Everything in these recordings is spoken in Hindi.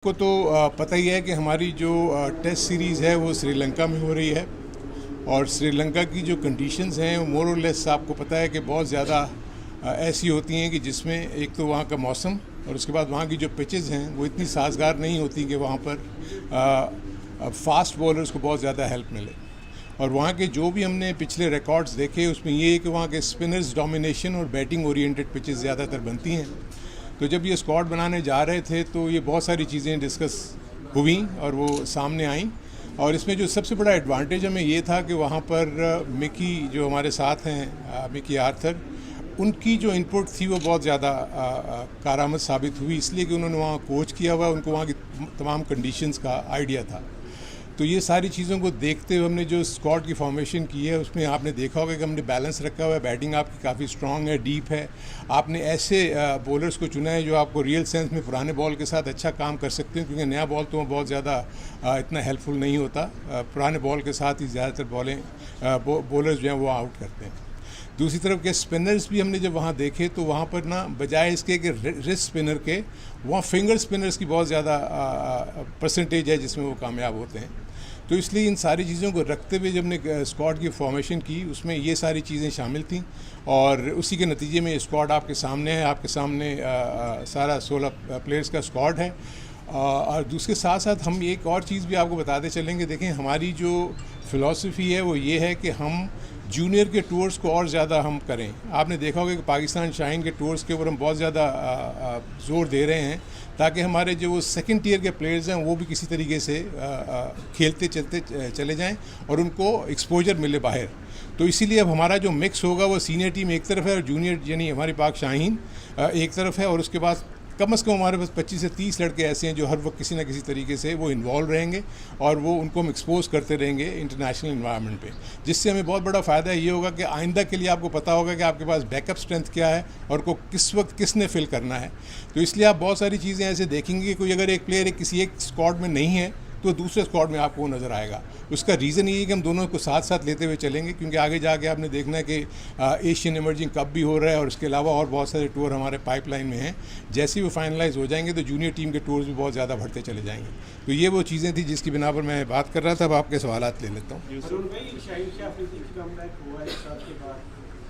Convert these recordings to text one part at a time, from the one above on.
को तो पता ही है कि हमारी जो टेस्ट सीरीज़ है वो श्रीलंका में हो रही है और श्रीलंका की जो कंडीशंस हैं वो मोर और लेस आपको पता है कि बहुत ज़्यादा ऐसी होती हैं कि जिसमें एक तो वहाँ का मौसम और उसके बाद वहाँ की जो पिचेस हैं वो इतनी साजगार नहीं होती कि वहाँ पर फास्ट बॉलर्स को बहुत ज़्यादा हेल्प मिले। और वहाँ के जो भी हमने पिछले रिकॉर्ड्स देखे उसमें ये है कि वहाँ के स्पिनर्स डोमिनेशन और बैटिंग ओरिएंटेड पिचेस ज़्यादातर बनती हैं। तो जब ये स्क्वाड बनाने जा रहे थे तो ये बहुत सारी चीज़ें डिस्कस हुई और वो सामने आई। और इसमें जो सबसे बड़ा एडवांटेज हमें ये था कि वहाँ पर मिकी जो हमारे साथ हैं, मिकी आर्थर, उनकी जो इनपुट थी वो बहुत ज़्यादा कारआमद साबित हुई, इसलिए कि उन्होंने वहाँ कोच किया हुआ, उनको वहाँ की तमाम कंडीशंस का आइडिया था। तो ये सारी चीज़ों को देखते हुए हमने जो स्क्वाड की फॉर्मेशन की है उसमें आपने देखा होगा कि हमने बैलेंस रखा हुआ है। बैटिंग आपकी काफ़ी स्ट्रॉन्ग है, डीप है। आपने ऐसे बॉलर्स को चुना है जो आपको रियल सेंस में पुराने बॉल के साथ अच्छा काम कर सकते हैं, क्योंकि नया बॉल तो बहुत ज़्यादा इतना हेल्पफुल नहीं होता। पुराने बॉल के साथ ही ज़्यादातर बॉलर्स जो हैं वो आउट करते हैं। दूसरी तरफ के स्पिनर्स भी हमने जब वहाँ देखे तो वहाँ पर ना बजाय इसके कि रिस्ट स्पिनर के वहाँ फिंगर स्पिनर्स की बहुत ज़्यादा परसेंटेज है जिसमें वो कामयाब होते हैं। तो इसलिए इन सारी चीज़ों को रखते हुए जब हमने स्क्वाड की फॉर्मेशन की उसमें ये सारी चीज़ें शामिल थीं और उसी के नतीजे में स्क्वाड आपके सामने है। आपके सामने सारा 16 प्लेयर्स का स्क्वाड है। और दूसरे साथ साथ हम एक और चीज़ भी आपको बताते चलेंगे। देखें, हमारी जो फ़िलॉसफी है वो ये है कि हम जूनियर के टूर्स को और ज़्यादा हम करें। आपने देखा होगा कि पाकिस्तान शाइन के टूर्स के ऊपर हम बहुत ज़्यादा ज़ोर दे रहे हैं ताकि हमारे जो वो सेकंड टियर के प्लेयर्स हैं वो भी किसी तरीके से खेलते चलते चले जाएं और उनको एक्सपोजर मिले बाहर। तो इसीलिए अब हमारा जो मिक्स होगा वो सीनियर टीम एक तरफ है और जूनियर यानी हमारी पाक शाहीन एक तरफ है। और उसके बाद कम से कम हमारे पास 25 से 30 लड़के ऐसे हैं जो हर वक्त किसी न किसी तरीके से वो इन्वॉल्व रहेंगे और वो उनको हम एक्सपोज करते रहेंगे इंटरनेशनल इन्वायरमेंट पे, जिससे हमें बहुत बड़ा फ़ायदा ये होगा कि आइंदा के लिए आपको पता होगा कि आपके पास बैकअप स्ट्रेंथ क्या है और को किस वक्त किसने फिल करना है। तो इसलिए आप बहुत सारी चीज़ें ऐसे देखेंगे कि कोई अगर एक प्लेयर किसी एक स्क्वाड में नहीं है तो दूसरे स्क्वाड में आपको वो नज़र आएगा। उसका रीज़न ये है कि हम दोनों को साथ साथ लेते हुए चलेंगे, क्योंकि आगे जाके आपने देखना है कि एशियन इमर्जिंग कप भी हो रहा है और इसके अलावा और बहुत सारे टूर हमारे पाइपलाइन में हैं। जैसे ही वो फाइनलाइज हो जाएंगे तो जूनियर टीम के टूर्स भी बहुत ज़्यादा बढ़ते चले जाएंगे। तो ये वो चीज़ें थी जिसकी बिना पर मैं बात कर रहा था। अब आपके सवालात ले लेता हूँ।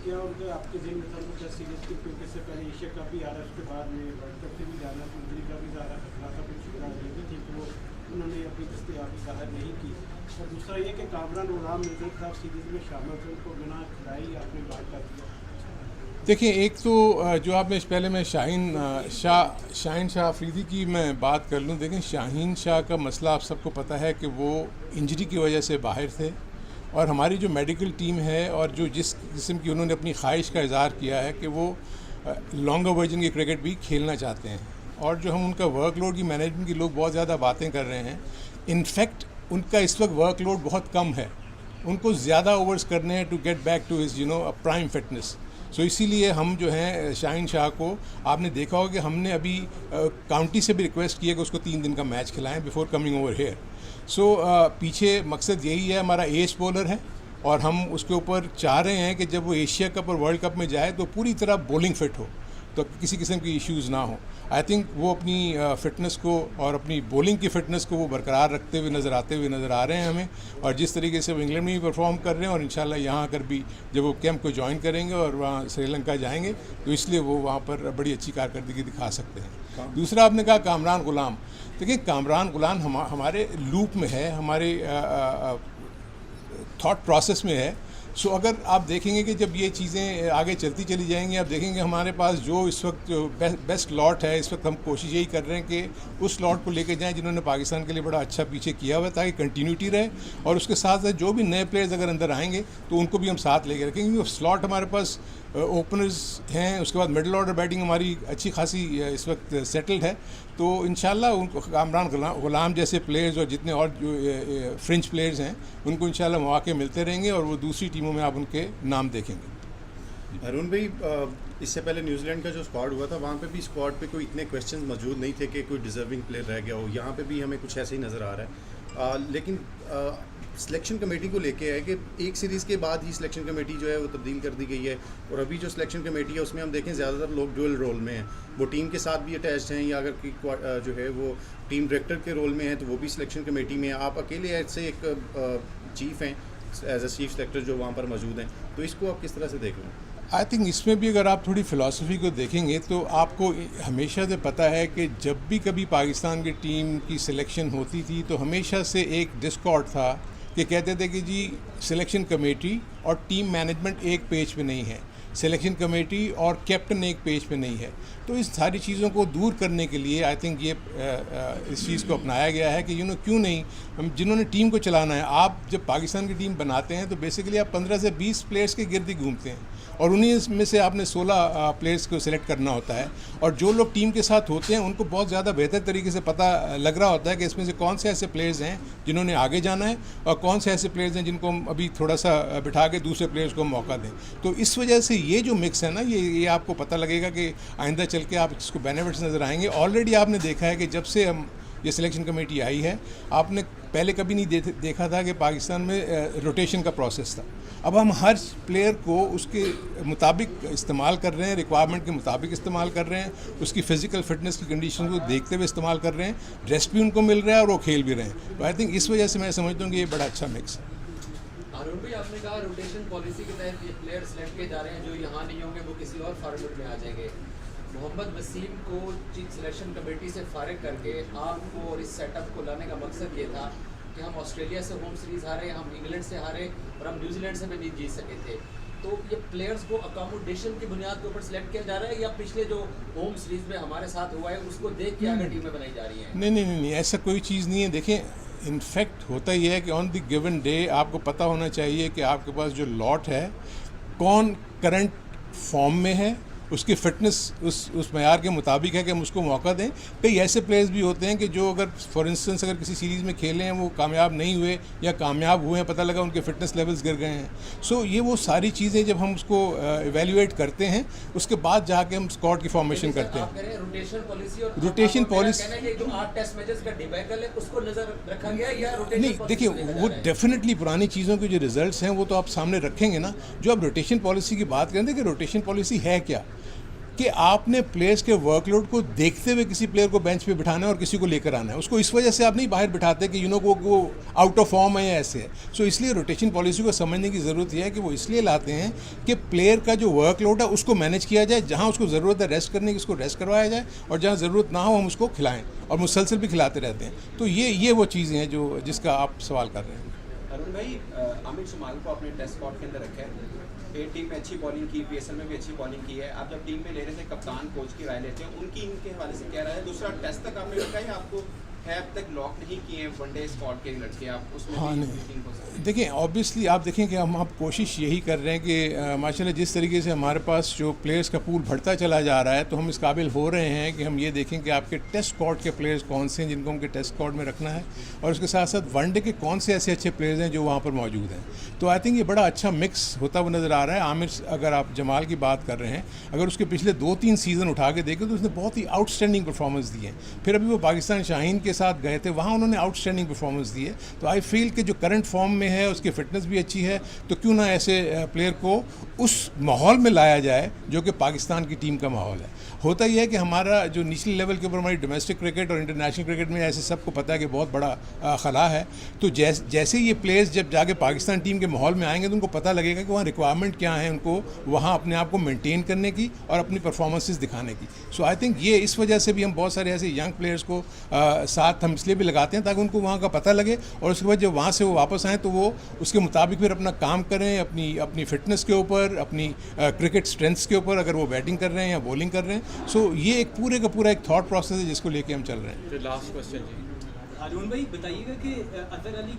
क्या उनका आपके ज़हन में था कुछ सीरीज़ के, क्योंकि इससे पहले एशिया कप भी आ रहा है, उसके बाद में वर्ल्ड कप से भी जा रहा है, इंजरी का भी ज़्यादा खतरा था, कुछ राजनीति थी तो उन्होंने अपनी दस्तयाबी ज़ाहिर नहीं की। और दूसरा ये कि कामरान गुलाम नज़र था सीरीज़ में शामिल थे, उनको बिना खिलाई आपने बात कर दिया। देखिए, एक तो जो आप में पहले मैं शाहीन शाह अफरीदी की मैं बात कर लूँ। देखें, शाहीन शाह का मसला आप सबको पता है कि वो इंजरी की वजह से बाहर थे और हमारी जो मेडिकल टीम है और जो जिस किस्म की उन्होंने अपनी ख्वाहिश का इज़हार किया है कि वो लॉन्गर वर्जन की क्रिकेट भी खेलना चाहते हैं और जो हम उनका वर्कलोड की मैनेजमेंट की लोग बहुत ज़्यादा बातें कर रहे हैं। इनफैक्ट उनका इस वक्त वर्कलोड बहुत कम है, उनको ज़्यादा ओवर्स करने हैं to get back to his prime fitness. So इसीलिए हम जो हैं शाहीन शाह को आपने देखा होगा कि हमने अभी काउंटी से भी रिक्वेस्ट किया कि उसको 3 दिन का मैच खिलाएं बिफोर कमिंग ओवर हेयर। सो पीछे मकसद यही है, हमारा एज बॉलर है और हम उसके ऊपर चाह रहे हैं कि जब वो एशिया कप और वर्ल्ड कप में जाए तो पूरी तरह बॉलिंग फिट हो, तो किसी किस्म की इश्यूज़ ना हो। आई थिंक वो अपनी फ़िटनेस को और अपनी बॉलिंग की फ़िटनेस को वो बरकरार रखते हुए नज़र आ रहे हैं हमें। और जिस तरीके से वो इंग्लैंड में भी परफॉर्म कर रहे हैं और इंशाल्लाह यहाँ आकर भी जब वो कैंप को ज्वाइन करेंगे और वहाँ श्रीलंका जाएंगे तो इसलिए वो वहाँ पर बड़ी अच्छी कारकर्दगी दिखा सकते हैं। दूसरा आपने कहा कामरान गुलाम। देखिए, कामरान गुलाम हमारे लूप में है, हमारे थॉट प्रोसेस में है। सो अगर आप देखेंगे कि जब ये चीज़ें आगे चलती चली जाएंगी, आप देखेंगे हमारे पास जो इस वक्त जो बेस्ट लॉट है, इस वक्त हम कोशिश यही कर रहे हैं कि उस लॉट को लेकर जाएं जिन्होंने पाकिस्तान के लिए बड़ा अच्छा पीछे किया हुआ है, ताकि कंटिन्यूटी रहे। और उसके साथ साथ जो भी नए प्लेयर्स अगर अंदर आएंगे तो उनको भी हम साथ लेकर रखेंगे, क्योंकि स्लॉट हमारे पास ओपनर्स हैं। उसके बाद मिडिल ऑर्डर बैटिंग हमारी अच्छी खासी इस वक्त सेटल्ड है। तो इंशाल्लाह उनको कामरान गुलाम जैसे प्लेयर्स और जितने और जो फ्रेंच प्लेयर्स हैं उनको इंशाल्लाह मौके मिलते रहेंगे और वो दूसरी टीमों में आप उनके नाम देखेंगे। अरुण भाई, इससे पहले न्यूजीलैंड का जो स्क्वाड हुआ था वहाँ पे भी स्क्वाड पे कोई इतने क्वेश्चंस मौजूद नहीं थे कि कोई डिजर्विंग प्लेयर रह गया हो। यहाँ पे भी हमें कुछ ऐसे ही नज़र आ रहा है। लेकिन सिलेक्शन कमेटी को लेके है कि एक सीरीज़ के बाद ही सिलेक्शन कमेटी जो है वो तब्दील कर दी गई है, और अभी जो सिलेक्शन कमेटी है उसमें हम देखें ज़्यादातर लोग डुअल रोल में हैं, वो टीम के साथ भी अटैच्ड हैं, या अगर कोई जो है वो टीम डायरेक्टर के रोल में है तो वो भी सिलेक्शन कमेटी में है। आप अकेले ऐसे एक चीफ़ हैं एज अ चीफ सेलेक्टर जो वहाँ पर मौजूद हैं, तो इसको आप किस तरह से देख रहे हैं? आई थिंक इसमें भी अगर आप थोड़ी फ़िलासफ़ी को देखेंगे तो आपको हमेशा से पता है कि जब भी कभी पाकिस्तान की टीम की सिलेक्शन होती थी तो हमेशा से एक डिस्कॉर्ड था कि कहते थे कि जी सिलेक्शन कमेटी और टीम मैनेजमेंट एक पेज पे नहीं है, सिलेक्शन कमेटी और कैप्टन एक पेज पे नहीं है। तो इस सारी चीज़ों को दूर करने के लिए आई थिंक ये इस चीज़ को अपनाया गया है कि क्यों नहीं, हम जिन्होंने टीम को चलाना है, आप जब पाकिस्तान की टीम बनाते हैं तो बेसिकली आप 15 से 20 प्लेयर्स के गिर्द ही घूमते हैं, और उन्हीं में से आपने 16 प्लेयर्स को सिलेक्ट करना होता है, और जो लोग टीम के साथ होते हैं उनको बहुत ज़्यादा बेहतर तरीके से पता लग रहा होता है कि इसमें से कौन से ऐसे प्लेयर्स हैं जिन्होंने आगे जाना है और कौन से ऐसे प्लेयर्स हैं जिनको हम अभी थोड़ा सा बिठा के दूसरे प्लेयर्स को मौका दें। तो इस वजह से ये जो मिक्स है ना, ये आपको पता लगेगा कि आइंदा चल के आप इसको बेनिफिट्स नज़र आएंगे। ऑलरेडी आपने देखा है कि जब से हम ये सिलेक्शन कमेटी आई है, आपने पहले कभी नहीं देखा था कि पाकिस्तान में रोटेशन का प्रोसेस था। अब हम हर प्लेयर को उसके मुताबिक इस्तेमाल कर रहे हैं, रिक्वायरमेंट के मुताबिक इस्तेमाल कर रहे हैं, उसकी फ़िज़िकल फिटनेस की कंडीशन को देखते हुए इस्तेमाल कर रहे हैं, रेस्ट भी उनको मिल रहा है और वो खेल भी रहे हैं। तो आई थिंक इस वजह से मैं समझता हूँ कि ये बड़ा अच्छा मिक्स है। अरुण भाई, आपने कहा रोटेशन पॉलिसी के तहत ये प्लेयर सेलेक्ट किए जा रहे हैं, जो यहाँ नहीं होंगे वो किसी और फॉर्मेट में आ जाएंगे। मोहम्मद वसीम को चीफ सिलेक्शन कमेटी से फारिग करके आपको और इस सेटअप को लाने का मकसद ये था कि हम ऑस्ट्रेलिया से होम सीरीज़ हारे, हम इंग्लैंड से हारे और हम न्यूजीलैंड से भी नहीं जीत सके थे। तो ये प्लेयर्स को अकोमोडेशन की बुनियाद के ऊपर सेलेक्ट किया जा रहा है, या पिछले जो होम सीरीज़ में हमारे साथ हुआ है उसको देख के आगे टीमें बनाई जा रही हैं? नहीं, ऐसा कोई चीज़ नहीं है। देखें, इनफैक्ट होता ही है कि ऑन द गिवन डे आपको पता होना चाहिए कि आपके पास जो लॉट है कौन करंट फॉर्म में है, उसकी फ़िटनेस उस मयार के मुताबिक है कि हम उसको मौका दें। कई ऐसे प्लेयर्स भी होते हैं कि जो अगर फॉर इंस्टेंस अगर किसी सीरीज़ में खेले हैं, वो कामयाब नहीं हुए या कामयाब हुए हैं, पता लगा उनके फिटनेस लेवल्स गिर गए हैं। सो ये वो सारी चीज़ें जब हम उसको इवेल्युएट करते हैं, उसके बाद जाके हम स्क्वाड की फॉर्मेशन करते हैं। रोटेशन पॉलिसी जो 8 टेस्ट मैचेस का डिबैकल है उसको नजर रखा गया, या रोटेशन नहीं, देखिए वो डेफिनेटली पुरानी चीज़ों के जो रिजल्ट्स हैं वो तो आप सामने रखेंगे ना। जो आप रोटेशन पॉलिसी की बात करें कि रोटेशन पॉलिसी है क्या, कि आपने प्लेयर्स के वर्कलोड को देखते हुए किसी प्लेयर को बेंच पे बिठाना है और किसी को लेकर आना है। उसको इस वजह से आप नहीं बाहर बिठाते कि वो आउट ऑफ फॉर्म है या ऐसे है। सो इसलिए रोटेशन पॉलिसी को समझने की ज़रूरत यह है कि वो इसलिए लाते हैं कि प्लेयर का जो वर्कलोड है उसको मैनेज किया जाए, जहाँ उसको ज़रूरत है रेस्ट करने की उसको रेस्ट करवाया जाए, और जहाँ ज़रूरत ना हो हम उसको खिलाएँ, और मुसलसल भी खिलाते रहते हैं। तो ये वो चीज़ें हैं जो जिसका आप सवाल कर रहे हैं। अरुण भाई, आमिर शुमाल को अपने टेस्ट स्क्वाड के अंदर रखा है, ए टीम में अच्छी बॉलिंग की, पीएसएल में भी अच्छी बॉलिंग की है। आप जब टीम में ले रहे थे, कप्तान कोच की राय लेते हैं, उनकी इनके हवाले से क्या राय है? दूसरा, टेस्ट तक आपने रखा है, आपको है अब तक लॉक नहीं किए हैं वनडे स्क्वाड के लड़के, आप उसमें हाँ, भी नहीं देखिए, ऑब्वियसली आप देखें कि हम कोशिश यही कर रहे हैं कि माशाल्लाह जिस तरीके से हमारे पास जो प्लेयर्स का पूल बढ़ता चला जा रहा है, तो हम इस काबिल हो रहे हैं कि हम ये देखें कि आपके टेस्ट स्क्वाड के प्लेयर्स कौन से हैं जिनको उनके टेस्ट स्क्वाड में रखना है, और उसके साथ साथ वनडे के कौन से ऐसे अच्छे प्लेयर्स हैं जो वहाँ पर मौजूद हैं। तो आई थिंक ये बड़ा अच्छा मिक्स होता हुआ नज़र आ रहा है। आमिर, अगर आप जमाल की बात कर रहे हैं, अगर उसके पिछले 2-3 सीज़न उठा के देखें तो उसने बहुत ही आउटस्टैंडिंग परफॉर्मेंस दी है। फिर अभी वो पाकिस्तान शाहीन के साथ गए थे, वहाँ उन्होंने आउटस्टैंडिंग परफॉर्मेंस दी है। तो आई फील कि जो करंट फॉर्म में है उसकी फिटनेस भी अच्छी है, तो क्यों ना ऐसे प्लेयर को उस माहौल में लाया जाए जो कि पाकिस्तान की टीम का माहौल है। होता ही है कि हमारा जो निचले लेवल के ऊपर हमारी डोमेस्टिक क्रिकेट और इंटरनेशनल क्रिकेट में ऐसे सबको पता है कि बहुत बड़ा खला है। तो जैसे ये प्लेयर्स जब जाके पाकिस्तान टीम के माहौल में आएंगे तो उनको पता लगेगा कि वहाँ रिक्वायरमेंट क्या है, उनको वहाँ अपने आप को मेंटेन करने की और अपनी परफॉर्मेंसेस दिखाने की। सो आई थिंक ये इस वजह से भी हम बहुत सारे ऐसे यंग प्लेयर्स को साथ हम इसलिए भी लगाते हैं ताकि उनको वहाँ का पता लगे, और उसके बाद जब वहाँ से वो वापस आएँ तो वो उसके मुताबिक फिर अपना काम करें, अपनी फ़िटनेस के ऊपर, अपनी क्रिकेट स्ट्रेंथ्स के ऊपर, अगर वो बैटिंग कर रहे हैं या बॉलिंग कर रहे हैं। सो ये एक पूरे का पूरा एक थॉट प्रोसेस है जिसको लेके हम चल रहे हैं। लास्ट क्वेश्चन जी, अरुण भाई बताइएगा कि अजहर अली